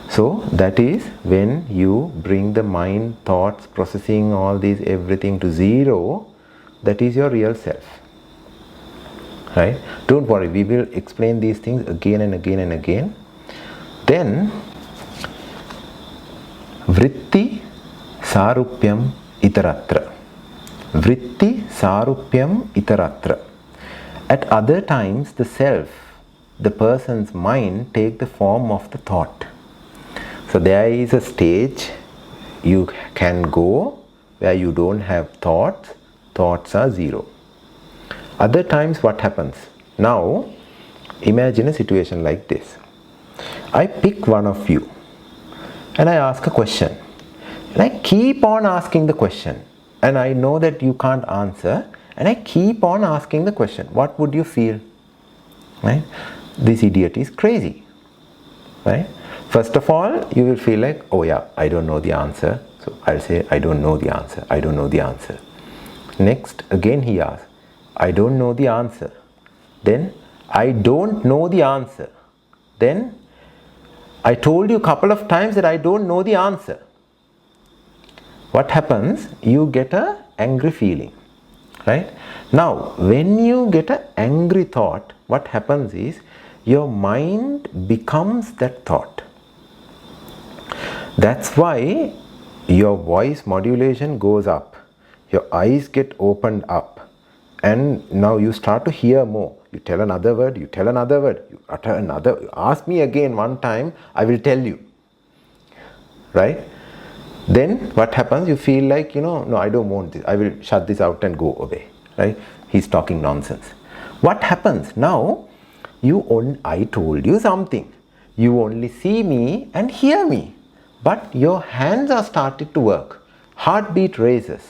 So that is when you bring the mind, thoughts, processing, all these, everything to zero. That is your real self, right? Don't worry, we will explain these things again and again and again. Then vritti sarupyam itaratra. Vritti sarupyam itaratra. At other times, the self, the person's mind, take the form of the thought. So there is a stage you can go where you don't have thoughts, thoughts are zero. Other times what happens? Now imagine a situation like this. I pick one of you and I ask a question, and I keep on asking the question, and I know that you can't answer, and I keep on asking the question. What would you feel? Right? This idiot is crazy, right? First of all, you will feel like, oh yeah, I don't know the answer. So I'll say, I don't know the answer. I don't know the answer. Next, again he asks, I don't know the answer. Then, I don't know the answer. Then, I told you a couple of times that I don't know the answer. What happens? You get an angry feeling, right? Now, when you get an angry thought, what happens is, your mind becomes that thought. That's why your voice modulation goes up, your eyes get opened up, and now you start to hear more. You tell another word, you tell another word, you utter another, ask me again one time, I will tell you, right? Then what happens? You feel like, no, I don't want this, I will shut this out and go away, right? He's talking nonsense. What happens now? I told you something. You only see me and hear me, but your hands are started to work. Heartbeat raises,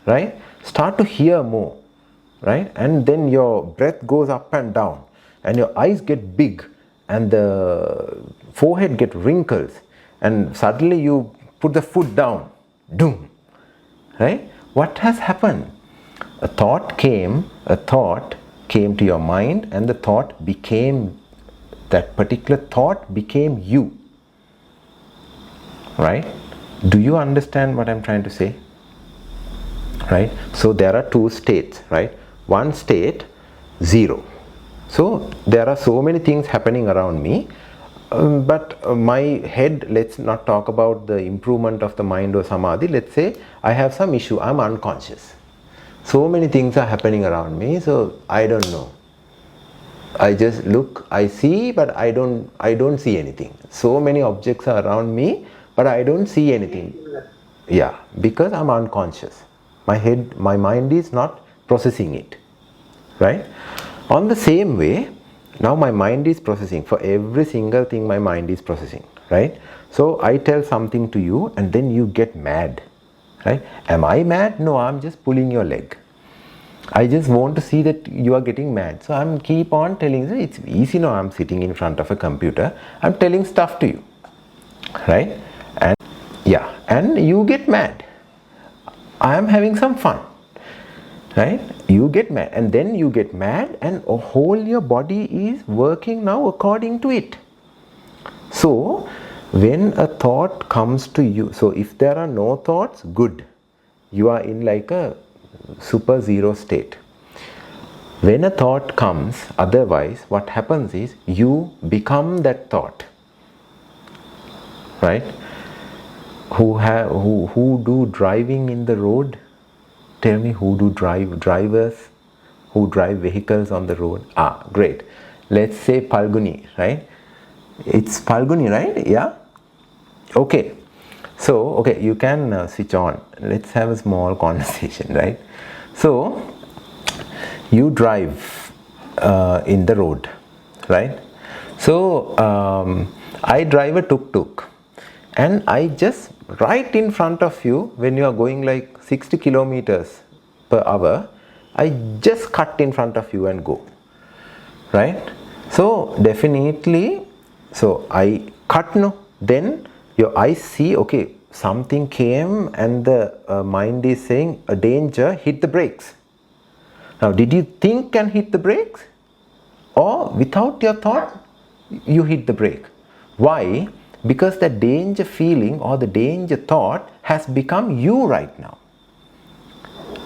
right? Start to hear more, right? And then your breath goes up and down, and your eyes get big, and the forehead get wrinkles, and suddenly you put the foot down, doom, right? What has happened? A thought came to your mind, and the thought became, that particular thought became you, right? Do you understand what I'm trying to say? Right? So there are two states, right? One state, zero. So there are so many things happening around me, but my head, let's not talk about the improvement of the mind or samadhi. Let's say I have some issue, I'm unconscious. So many things are happening around me, so I don't know. I just look, I see, but I don't see anything. So many objects are around me, but I don't see anything. Yeah, because I'm unconscious. My mind is not processing it, right? On the same way, now my mind is processing. For every single thing my mind is processing, right? So I tell something to you and then you get mad, right? Am I mad? No, I'm just pulling your leg. I just want to see that you are getting mad. So I'm keep on telling you, it's easy now, I'm sitting in front of a computer, I'm telling stuff to you, right? And yeah, and you get mad. I am having some fun, right? You get mad, and then you get mad, and a whole your body is working now according to it. So when a thought comes to you, so if there are no thoughts, good, you are in like a super zero state. When a thought comes, otherwise what happens is you become that thought, right? Who do driving in the road? Tell me, who do drivers who drive vehicles on the road? Great. Let's say Palguni, right? It's Palguni, right? Yeah? Okay. So, okay, you can switch on. Let's have a small conversation, right? So, you drive in the road, right? So, I drive a tuk-tuk, and I just right in front of you, when you are going like 60 kilometers per hour, I just cut in front of you and go, right? So definitely, so I cut, no, then your eyes see, okay, something came, and the mind is saying a danger, hit the brakes. Now, did you think and hit the brakes, or without your thought you hit the brake? Why? Because the danger feeling or the danger thought has become you right now.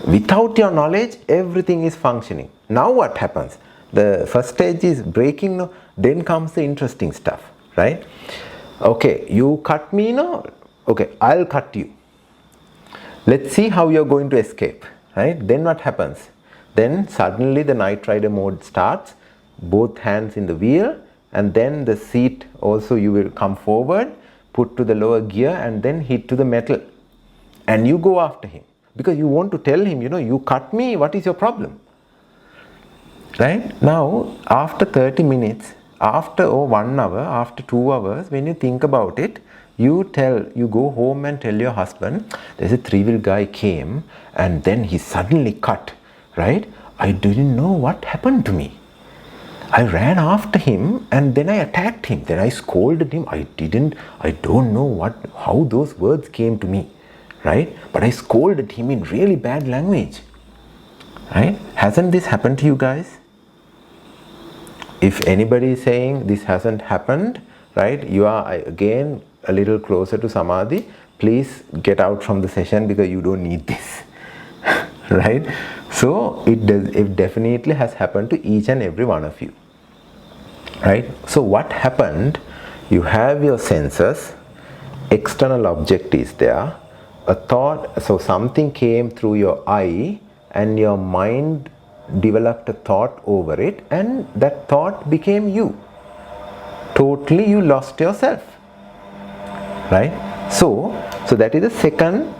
Without your knowledge, everything is functioning. Now what happens? The first stage is breaking, no? Then comes the interesting stuff, right? Okay, you cut me, no? Okay, I'll cut you. Let's see how you're going to escape, right? Then what happens? Then suddenly the Night Rider mode starts, both hands in the wheel, and then the seat also, you will come forward, put to the lower gear, and then hit to the metal, and you go after him because you want to tell him, you cut me, what is your problem, right? Now after 30 minutes, after 1 hour, after 2 hours, when you think about it, you go home and tell your husband, there's a 3-wheel guy came and then he suddenly cut, right? I didn't know what happened to me. I ran after him and then I attacked him. Then I scolded him. I don't know how those words came to me, right? But I scolded him in really bad language, right? Hasn't this happened to you guys? If anybody is saying this hasn't happened, right, you are again a little closer to Samadhi, please get out from the session because you don't need this, right? So it definitely has happened to each and every one of you, right? So what happened? You have your senses, external object is there, a thought, so something came through your eye and your mind developed a thought over it, and that thought became you. Totally you lost yourself, right? So that is the second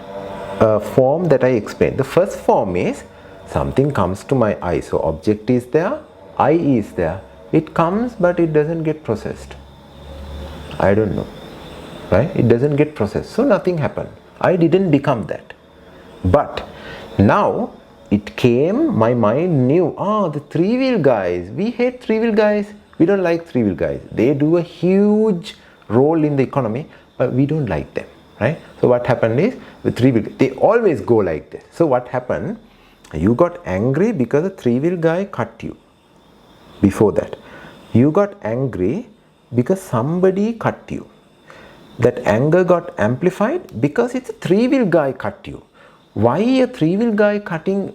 form that I explained. The first form is something comes to my eye. So object is there, eye is there. It comes but it doesn't get processed. I don't know. Right? It doesn't get processed. So nothing happened. I didn't become that. But now it came, my mind knew, the three-wheel guys, we hate three-wheel guys. We don't like three-wheel guys. They do a huge role in the economy, but we don't like them. Right? So what happened is, with three-wheel, they always go like this. So what happened? You got angry because a three-wheel guy cut you. Before that, you got angry because somebody cut you. That anger got amplified because it's a three-wheel guy cut you. Why a three-wheel guy cutting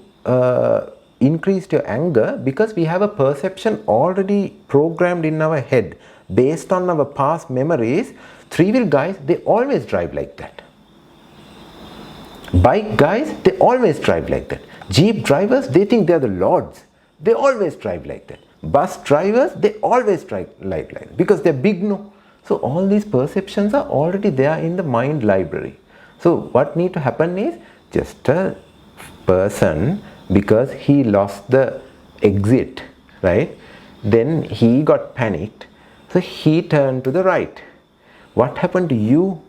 increased your anger? Because we have a perception already programmed in our head based on our past memories. Three-wheel guys, they always drive like that. Bike guys, they always drive like that. Jeep drivers, they think they're the lords. They always drive like that. Bus drivers, they always drive like that because they're big, no? So all these perceptions are already there in the mind library. So what need to happen is, just a person, because he lost the exit, right? Then he got panicked. So he turned to the right. What happened to you?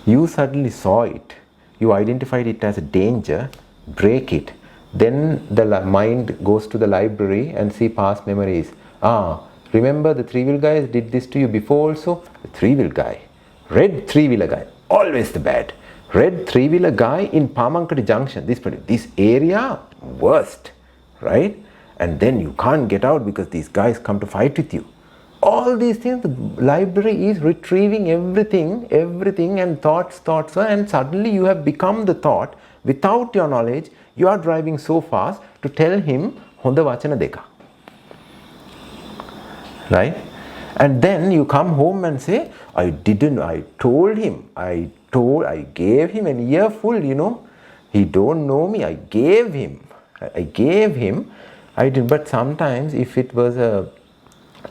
You suddenly saw it. You identified it as a danger, break it. Then the mind goes to the library and see past memories. Remember the three-wheel guys did this to you before also? The three-wheel guy. Red three-wheeler guy. Always the bad. Red three-wheeler guy in Pamankadi Junction. This area, worst. Right? And then you can't get out because these guys come to fight with you. All these things, the library is retrieving everything and thoughts, and suddenly you have become the thought. Without your knowledge, you are driving so fast to tell him, Honda Vachana Deka. Right? And then you come home and say, I told him, I gave him an earful, he don't know me, I gave him, I did. But sometimes if it was a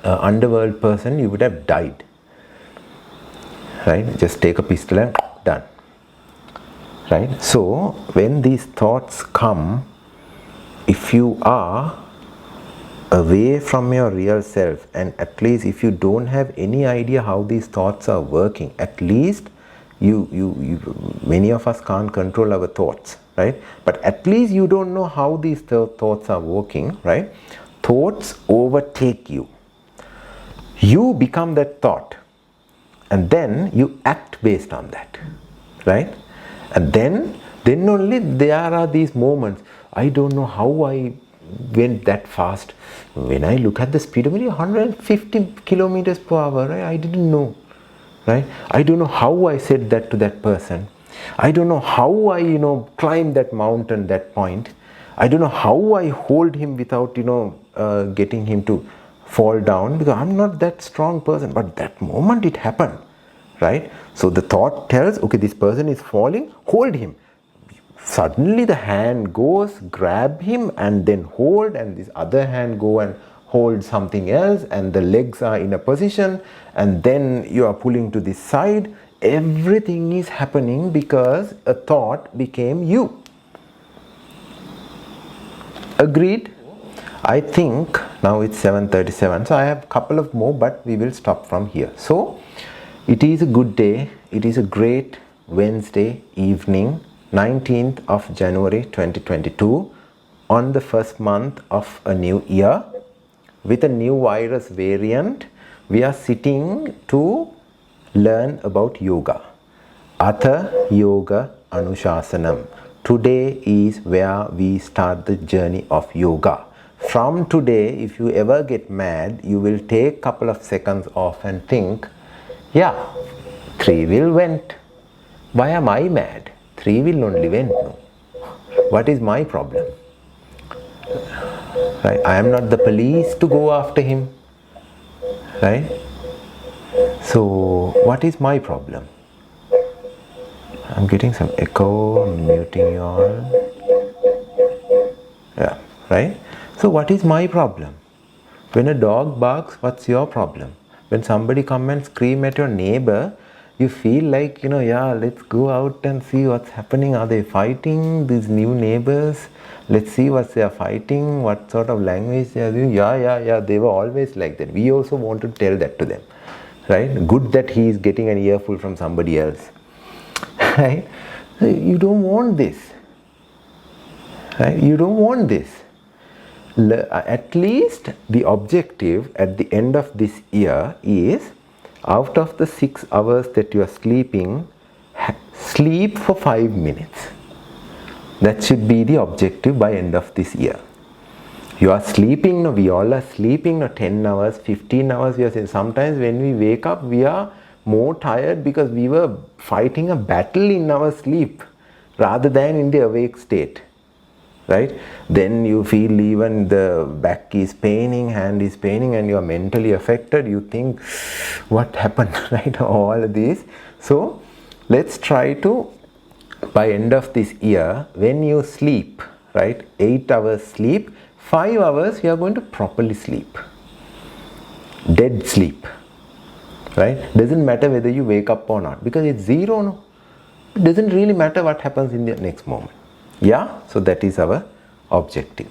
underworld person, you would have died. Right? Just take a pistol and done. Right? So when these thoughts come, if you are away from your real self, and at least if you don't have any idea how these thoughts are working, at least many of us can't control our thoughts, right? But at least you don't know how these thoughts are working, right? Thoughts overtake you. You become that thought, and then you act based on that, right? And then only there are these moments. I don't know how I went that fast. When I look at the speedometer, 150 kilometers per hour, right? I didn't know, right? I don't know how I said that to that person. I don't know how I, climbed that mountain, that point. I don't know how I hold him without, getting him to fall down, because I'm not that strong person. But that moment it happened, right? So the thought tells, okay, this person is falling, hold him. Suddenly the hand goes, grab him and then hold, and this other hand go and hold something else, and the legs are in a position, and then you are pulling to this side. Everything is happening because a thought became you. Agreed? I think now it's 7:37, so I have a couple of more, but we will stop from here. So it is a good day. It is a great Wednesday evening, 19th of January 2022, on the first month of a new year. With a new virus variant, we are sitting to learn about yoga. Atha Yoga Anushasanam. Today is where we start the journey of yoga. From today, if you ever get mad, you will take a couple of seconds off and think, yeah, three-wheel went. Why am I mad? Three-wheel only went. No. What is my problem? Right? I am not the police to go after him. Right? So, what is my problem? I'm getting some echo. I'm muting you all. Yeah, right? So, what is my problem? When a dog barks, what's your problem? When somebody come and scream at your neighbor, you feel like, yeah, let's go out and see what's happening. Are they fighting, these new neighbors? Let's see what they are fighting, what sort of language they are doing. Yeah, they were always like that. We also want to tell that to them, right? Good that he is getting an earful from somebody else, right? You don't want this, right? You don't want this. At least the objective at the end of this year is, out of the 6 hours that you are sleeping, sleep for 5 minutes. That should be the objective by end of this year. You are sleeping, we all are sleeping 10 hours, 15 hours. We are saying sometimes when we wake up, we are more tired because we were fighting a battle in our sleep rather than in the awake state. Right? Then you feel even the back is paining, hand is paining, and you are mentally affected. You think, what happened? Right? All of this. So let's try to, by end of this year, when you sleep, right, 8 hours sleep, 5 hours you are going to properly sleep. Dead sleep. Right? Doesn't matter whether you wake up or not, because it's zero. No? It doesn't really matter what happens in the next moment. Yeah, so that is our objective,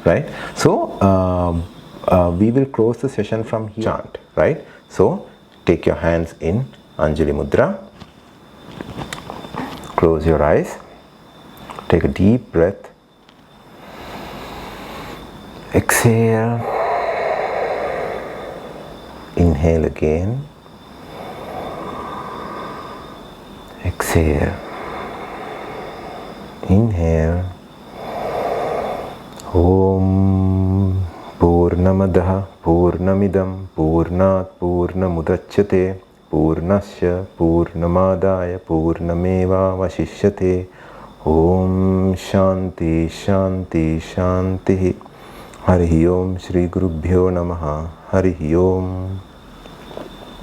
right? So we will close the session from here. Chant, right? So take your hands in Anjali Mudra, close your eyes, take a deep breath, exhale, inhale again, exhale. Inhale. Om Purnamadah Purnamidam Purnat Purnamudachyate Purnasya Purnamadaya Purnameva Vashishyate. Om Shanti Shanti Shanti. Harihi Om Shri Gurubhyo Namaha. Harihi Om.